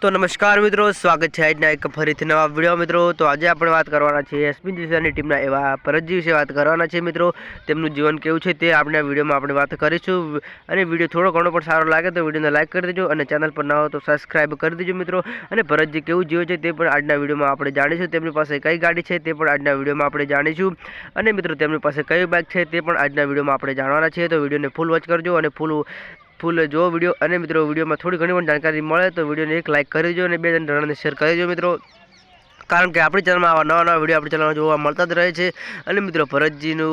तो नमस्कार मित्रों, स्वागत है આજના એક ફરીથી નવા વિડીયો મિત્રો। તો આજે આપણે વાત કરવાના છે એસપી દિશાની ટીમના એવા પરજી વિશે વાત કરવાના છે મિત્રો। તેમનું જીવન કેવું છે તે આપણે આ વિડીયોમાં આપણે વાત કરીશું। અને વિડીયો થોડો ઘણો પણ સારો લાગે તો વિડીયોને લાઈક કરી દેજો અને ચેનલ પર નવા હો તો સબસ્ક્રાઇબ કરી દેજો મિત્રો। અને ભરતજી કેવું જીવે છે તે પણ આજના વિડીયોમાં આપણે જાણીશું। તેમની પાસે કઈ ગાડી છે તે પણ આજના વિડીયોમાં આપણે જાણીશું। અને મિત્રો તેમની પાસે કઈ બાઇક છે તે પણ આજના વિડીયોમાં આપણે જાણવાના છે। તો વિડીયોને ફૂલ વોચ કરજો અને फूल जो वीडियो अने मित्रों वीडियो में थोड़ी घनी जानकारी मळे तो वीडियो ने एक लाइक कर दीजिए और 2 जण ने शेर कर दीजिए मित्रों। कारण के अपनी चैनल में आवा नवा नवा वीडियो अपनी चैनल में जोवा मळता ज रहे छे। अने मित्रों भरतजीनु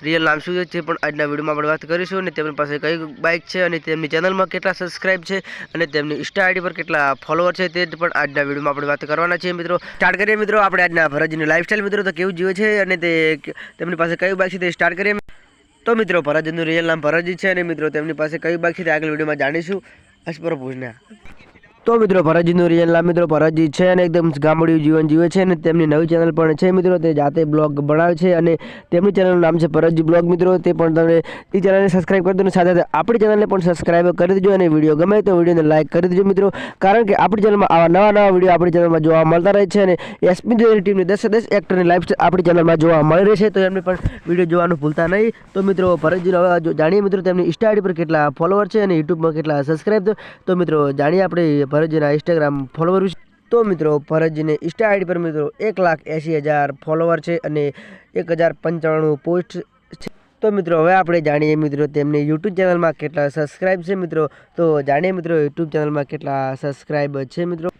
रियल नाम शुं छे पण आजना वीडियो में आपणे वात करीशुं। अने तेमनी पासे कई बाइक छे अने तेमनी चैनल में केटला सब्सक्राइब छे अने तेमनी इंस्टा आईडी पर केटला फॉलोअर छे ते पण आजना वीडियो में आपणे वात करवाना छे मित्रों। स्टार्ट करीए मित्रों आपणे आजना भरतजीनी लाइफस्टाइल मित्रों तो केवुं जीवे छे अने तेमनी पासे कई बाइक छे ते स्टार्ट करीए। तो मित्रों भरतजीનું रियल नाम भरतजी है और मित्रों तेमनी पासे कई बाइक है आगे वीडियो में जाणीशुं। पर पूछना तो मित्रों भरतजीનું रियल नाम मित्रों भरतजी है और एकदम गामड़िયું जीवन जीवे छे और तेमनी नवी चैनल पण छे मित्रों। ते जाते ब्लॉग बनावे छे और तेमनी चैनल नाम छे भरतजी ब्लॉग मित्रों। ते पण तमे ई चैनल ने सब्सक्राइब कर दो, साथ साथ आपणी चैनल ने पण सब्सक्राइब कर दीजो और वीडियो गमे तो वीडियो ने लाइक कर दीजो मित्रों। कारण के आपणी चैनल में आवा नवा नवा वीडियो आपणी चैनल में जोवा मळता रहे छे और एसपी दिशानी टीमनी 10 10 एक्टरनी लाइफस्टाइल आपणी चैनल में जोवा मळी रहेशे। तो एमने पण वीडियो जोवानुं भूलता नहीं। तो मित्रों भरतजी हवे जाणीए मित्रों तेमनी इंस्टा आईडी पर केटला फॉलोअर छे और यूट्यूब में केटला सब्सक्राइब। तो मित्रों जाणीए आपणे भरतजीना इंस्टाग्राम फॉलोवर। तो मित्रों भरतजी ने इंस्टा आईडी पर मित्रों 1,80,000 फॉलोवर है और 1095 पोस्ट। तो मित्रों हवे आपणे जाणीए मित्रों तेमने यूट्यूब चैनल में केटला सब्सक्राइब है मित्रों। तो जाणीए मित्रों यूट्यूब चैनल में केटला सब्सक्राइब है मित्रों।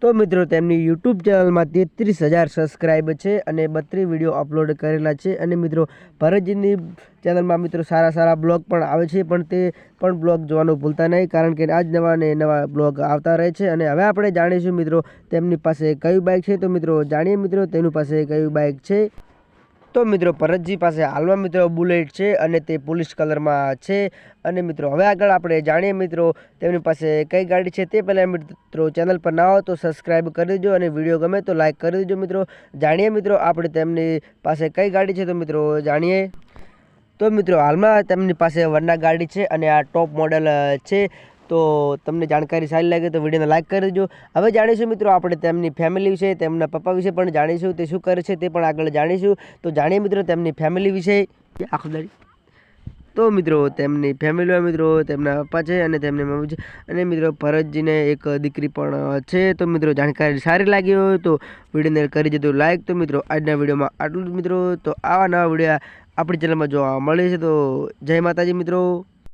तो मित्रों तेमनी यूट्यूब चैनल में 33,000 सब्सक्राइब है और 32 वीडियो अपलॉड करेला है। और मित्रों भरतजीनी चैनल में मित्रों सारा सारा ब्लॉग पण आवे छे पण ते पण ब्लॉग जोवानुं भूलता नहीं। कारण के आज नवा ने नवा ब्लॉग आवता रहे छे। अने हवे आपणे जाणीशुं मित्रों तेमनी पासे कई बाइक है। तो मित्रों जाणीए मित्रों तेनी पासे कई बाइक है। तो मित्रों भरतजी पासे हालमां मित्रों बुलेट है और ते पुलिस कलर में है। और मित्रों हवे आगळ आपणे जाणीए मित्रों तेमनी पासे कई गाड़ी है ते पहला मित्रों चैनल पर ना हो तो सब्सक्राइब कर दीजो और वीडियो गमे तो लाइक कर दीजो मित्रों। जाणीए मित्रों आपणे तेमनी पासे कई गाड़ी है तो मित्रों जाणीए। तो मित्रों हाल में तेमनी पासे वर्ना गाड़ी है और आ टॉप मॉडल है। तो तमने जानकारी सारी लगे तो वीडियो ने लाइक कर दीजो। हवे जाणीशुं मित्रों आपणे तेमनी फैमिली विषे तेमना पप्पा विषे पण जाणीशुं ते शुं करे छे ते पण आगळ जाणीशुं। तो जाणीए मित्रों तेमनी फैमिली विषे आखो दाड़ी। तो मित्रों तेमनी फैमिली में मित्रों तेमना पप्पा छे अने तेमनी मम्मी छे अने मित्रों भरतजी ने एक दीकरी पण छे। तो मित्रों जानकारी सारी लागी हो तो वीडियो ने करी दो लाइक। तो मित्रों आजना वीडियो में आटલું જ मित्रों। तो आवा नवा वीडियो अपनी चैनल में जोवा मळे छे। तो जय माताजी मित्रों।